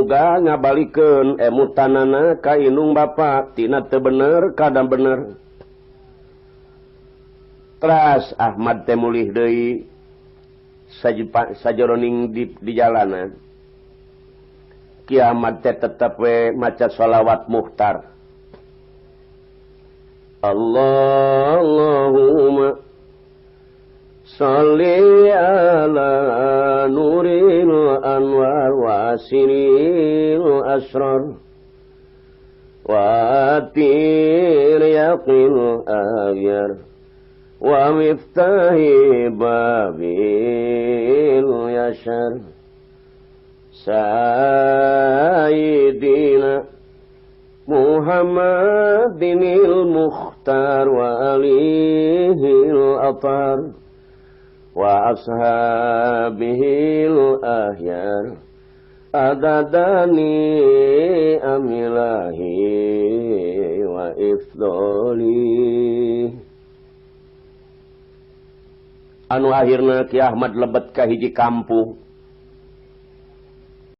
boga ngabalikeun emutanana ka indung bapa tina teu bener kada bener. Teras Ahmad teh mulih deui sajeroning di jalanan. Kiamat teh tetep we maca shalawat muhtar. Allahumma sholli ala nuril anwar wa siril asrar wa atir yaqil aghyar wa miftahi babil yashar sayyidina Muhammadinil Mukhtar wa alihil atar wa ashabihil ahyar adadani amilahi wa ifdoli. Anu akhirna Ki Ahmad lebet ka hiji kampung.